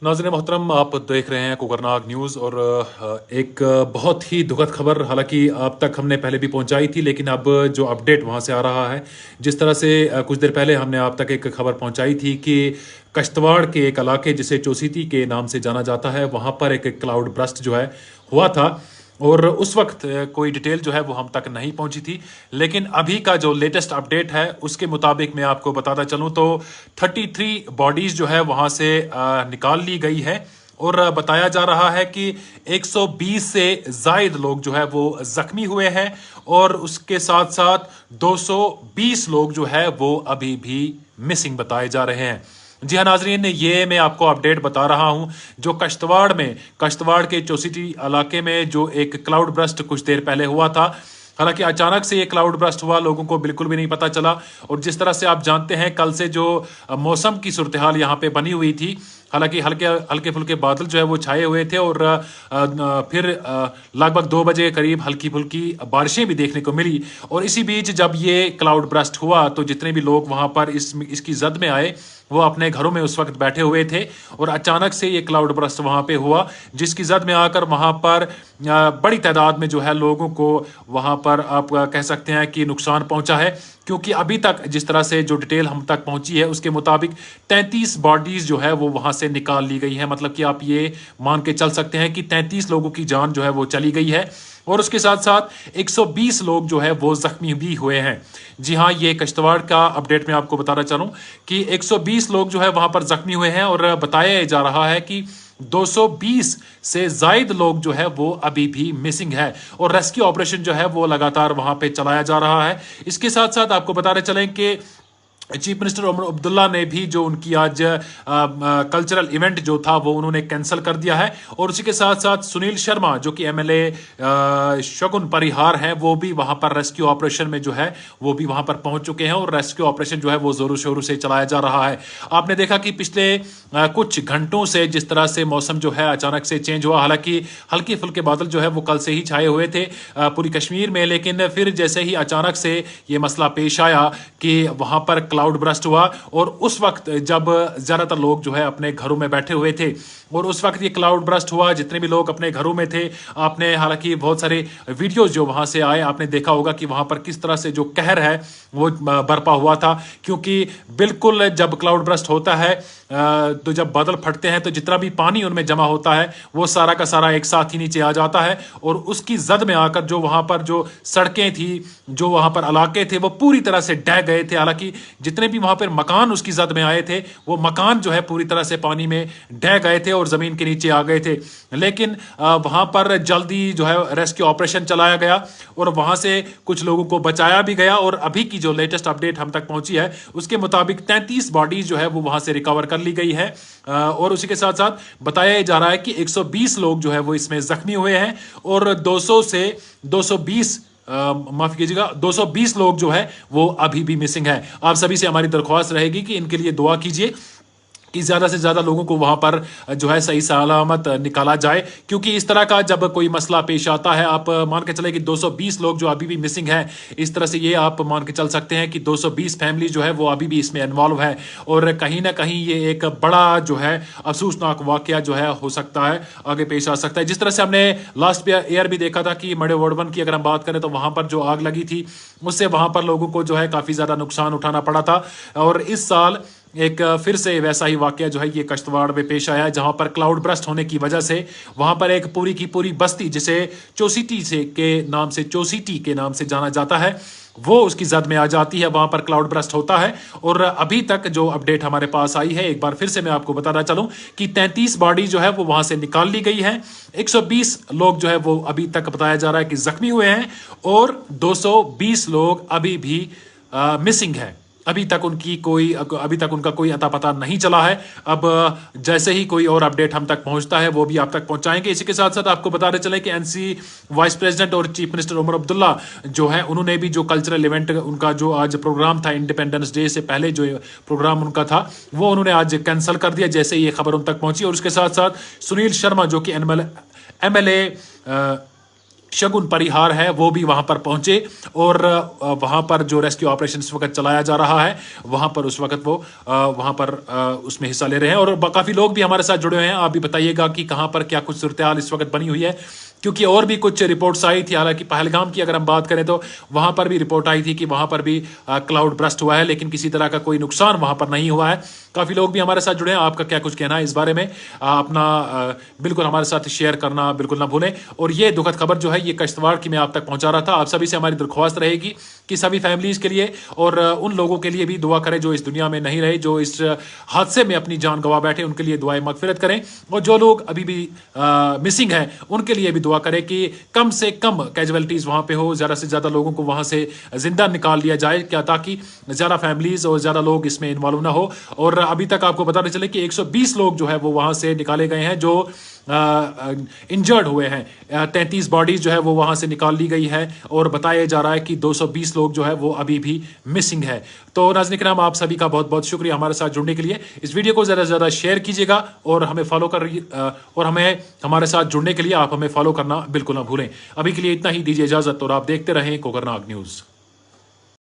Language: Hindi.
नाज़रीन मोहतरम, आप देख रहे हैं कोकरनाग न्यूज़ और एक बहुत ही दुखद खबर, हालांकि अब तक हमने पहले भी पहुंचाई थी, लेकिन अब जो अपडेट वहां से आ रहा है, जिस तरह से कुछ देर पहले हमने आप तक एक खबर पहुंचाई थी कि कश्तवाड़ के एक इलाके जिसे चौसीटी के नाम से जाना जाता है, वहां पर एक क्लाउड बर्स्ट जो है हुआ था। और उस वक्त कोई डिटेल जो है वो हम तक नहीं पहुंची थी, लेकिन अभी का जो लेटेस्ट अपडेट है उसके मुताबिक मैं आपको बताता चलूं तो 33 बॉडीज जो है वहां से निकाल ली गई है। और बताया जा रहा है कि 120 से जायद लोग जो है वो जख्मी हुए हैं और उसके साथ साथ 220 लोग जो है वो अभी भी मिसिंग बताए जा रहे हैं। जी हाँ नाजरीन, ये मैं आपको अपडेट बता रहा हूं जो कश्तवाड़ के चौसिटी इलाके में जो एक क्लाउड बर्स्ट कुछ देर पहले हुआ था। हालांकि अचानक से ये क्लाउड बर्स्ट हुआ, लोगों को बिल्कुल भी नहीं पता चला। और जिस तरह से आप जानते हैं, कल से जो मौसम की सूरत हाल यहाँ पे बनी हुई थी, हालांकि हल्के हल्के फुल्के बादल जो है वो छाए हुए थे और फिर लगभग 2 बजे करीब हल्की फुल्की बारिशें भी देखने को मिली। और इसी बीच जब ये क्लाउड बर्स्ट हुआ तो जितने भी लोग वहां पर इसकी जद में आए वो अपने घरों में उस वक्त बैठे हुए थे और अचानक से ये क्लाउड बर्स्ट वहां पे हुआ, जिसकी जद में आकर वहां पर बड़ी तादाद में जो है लोगों को वहां पर आप कह सकते हैं कि नुकसान पहुंचा है। क्योंकि अभी तक जिस तरह से जो डिटेल हम तक पहुंची है उसके मुताबिक 33 बॉडीज जो है वो वहां से निकाल ली गई है। मतलब कि आप ये मान के चल सकते हैं कि 33 लोगों की जान जो है वो चली गई है और उसके साथ साथ 120 लोग जो है वो जख्मी भी हुए हैं। जी हाँ, ये कश्तवाड़ का अपडेट मैं आपको बताना चाहूँ कि 120 लोग जो है वहां पर जख्मी हुए हैं और बताया जा रहा है कि 220 से जायद लोग जो है वो अभी भी मिसिंग है और रेस्क्यू ऑपरेशन जो है वो लगातार वहां पे चलाया जा रहा है। इसके साथ साथ आपको बताते चलें कि चीफ मिनिस्टर उमर अब्दुल्ला ने भी जो उनकी आज कल्चरल इवेंट जो था वो उन्होंने कैंसिल कर दिया है। और उसी के साथ साथ सुनील शर्मा जो कि एमएलए शगुन परिहार हैं, वो भी वहां पर रेस्क्यू ऑपरेशन में जो है वो भी वहां पर पहुंच चुके हैं और रेस्क्यू ऑपरेशन जो है वो जोरों शोरों से चलाया जा रहा है। आपने देखा कि पिछले कुछ घंटों से जिस तरह से मौसम जो है अचानक से चेंज हुआ, हालांकि हल्के फुल्के बादल जो है वो कल से ही छाए हुए थे पूरी कश्मीर में, लेकिन फिर जैसे ही अचानक से ये मसला पेश आया कि वहां पर क्लाउड बर्स्ट हुआ और उस वक्त जब ज्यादातर लोग जो है अपने घरों में बैठे हुए थे और उस वक्त ये क्लाउड बर्स्ट हुआ, जितने भी लोग अपने घरों में थे, आपने हालांकि बहुत सारे वीडियोस जो वहां से आए आपने देखा होगा कि वहां पर किस तरह से जो कहर है वो बरपा हुआ था। क्योंकि बिल्कुल जब क्लाउड बर्स्ट होता है तो जब बादल फटते हैं तो जितना भी पानी उनमें जमा होता है वो सारा का सारा एक साथ ही नीचे आ जाता है और उसकी जद में आकर जो वहां पर जो सड़कें थी, जो वहां पर इलाके थे, वो पूरी तरह से ढह गए थे। हालांकि जितने भी वहां पर मकान उसकी जद में आए थे वो मकान जो है पूरी तरह से पानी में ढह गए थे और जमीन के नीचे आ गए थे। लेकिन वहां पर जल्दी जो है रेस्क्यू ऑपरेशन चलाया गया और वहां से कुछ लोगों को बचाया भी गया। और अभी की जो लेटेस्ट अपडेट हम तक पहुंची है उसके मुताबिक 33 बॉडीज जो है वो वहां से रिकवर कर ली गई है और उसी के साथ साथ बताया जा रहा है कि 120 लोग जो है वो इसमें जख्मी हुए हैं और 200 से 220 माफ कीजिएगा 220 लोग जो है वो अभी भी मिसिंग है। आप सभी से हमारी दरख्वास्त रहेगी कि इनके लिए दुआ कीजिए कि ज्यादा से ज्यादा लोगों को वहां पर जो है सही सलामत निकाला जाए। क्योंकि इस तरह का जब कोई मसला पेश आता है, आप मान के चले कि 220 लोग जो अभी भी मिसिंग है, इस तरह से ये आप मान के चल सकते हैं कि 220 फैमिली जो है वो अभी भी इसमें इन्वॉल्व है और कहीं ना कहीं ये एक बड़ा जो है अफसोसनाक वाकया जो है हो सकता है, आगे पेश आ सकता है। जिस तरह से हमने लास्ट ईयर भी देखा था कि मड़े वोडवन की अगर हम बात करें तो वहां पर जो आग लगी थी उससे वहां पर लोगों को जो है काफी ज्यादा नुकसान उठाना पड़ा था। और इस साल एक फिर से वैसा ही वाकया जो है ये कश्तवाड़ में पेश आया है, जहां पर क्लाउड बर्स्ट होने की वजह से वहां पर एक पूरी की पूरी बस्ती जिसे चौसीटी के नाम से जाना जाता है वो उसकी जद में आ जाती है। वहां पर क्लाउड बर्स्ट होता है और अभी तक जो अपडेट हमारे पास आई है, एक बार फिर से मैं आपको बताना चलूं कि 33 बॉडी जो है वो वहां से निकाल ली गई है। 120 लोग जो है वो अभी तक बताया जा रहा है कि जख्मी हुए हैं और 220 लोग अभी भी मिसिंग है। अभी तक उनका कोई अता पता नहीं चला है। अब जैसे ही कोई और अपडेट हम तक पहुंचता है वो भी आप तक पहुंचाएंगे। इसी के साथ साथ आपको बताते चले कि एनसी वाइस प्रेसिडेंट और चीफ मिनिस्टर उमर अब्दुल्ला जो है उन्होंने भी जो कल्चरल इवेंट उनका जो आज प्रोग्राम था इंडिपेंडेंस डे से पहले जो प्रोग्राम उनका था वो उन्होंने आज कैंसिल कर दिया जैसे ये खबर उन तक पहुंची। और उसके साथ साथ सुनील शर्मा जो कि एमएलए शगुन परिहार है वो भी वहां पर पहुंचे और वहां पर जो रेस्क्यू ऑपरेशन इस वक्त चलाया जा रहा है वहां पर उस वक्त वो वहां पर उसमें हिस्सा ले रहे हैं। और काफ़ी लोग भी हमारे साथ जुड़े हुए हैं। आप भी बताइएगा कि कहां पर क्या कुछ सूरत हाल इस वक्त बनी हुई है, क्योंकि और भी कुछ रिपोर्ट्स आई थी। हालांकि पहलगाम की अगर हम बात करें तो वहां पर भी रिपोर्ट आई थी कि वहां पर भी क्लाउड ब्रस्ट हुआ है, लेकिन किसी तरह का कोई नुकसान वहां पर नहीं हुआ है। काफ़ी लोग भी हमारे साथ जुड़े हैं। आपका क्या कुछ कहना है इस बारे में, अपना बिल्कुल हमारे साथ शेयर करना बिल्कुल ना भूलें। और ये दुखद खबर जो है ये किश्तवाड़ की मैं आप तक पहुंचा रहा था। आप सभी से हमारी दरख्वास्त रहेगी कि सभी फैमिलीज के लिए और उन लोगों के लिए भी दुआ करें जो इस दुनिया में नहीं रहे, जो इस हादसे में अपनी जान गंवा बैठे, उनके लिए दुआएं मगफिरत करें। और जो लोग अभी भी मिसिंग हैं उनके लिए भी दुआ करें कि कम से कम कैजुअलिटीज वहां पे हो, ज़्यादा से ज़्यादा लोगों को वहां से जिंदा निकाल लिया जाए, क्या ताकि ज़्यादा फैमिलीज और ज़्यादा लोग इसमें इन्वॉल्व ना हो। और अभी तक आपको बताने चले कि 120 लोग जो है वो वहां से निकाले गए हैं जो इंजर्ड हुए हैं। 33 बॉडीज जो है वो वहां से निकाल ली गई है और बताया जा रहा है कि 220 लोग जो है वो अभी भी मिसिंग है। तो नाज़रीन किराम, आप सभी का बहुत बहुत शुक्रिया हमारे साथ जुड़ने के लिए। इस वीडियो को ज़्यादा से ज़्यादा शेयर कीजिएगा और हमें फॉलो और हमें हमारे साथ जुड़ने के लिए आप हमें फॉलो करना बिल्कुल ना भूलें। अभी के लिए इतना ही, दीजिए इजाज़त और आप देखते रहें कोकरनाग न्यूज़।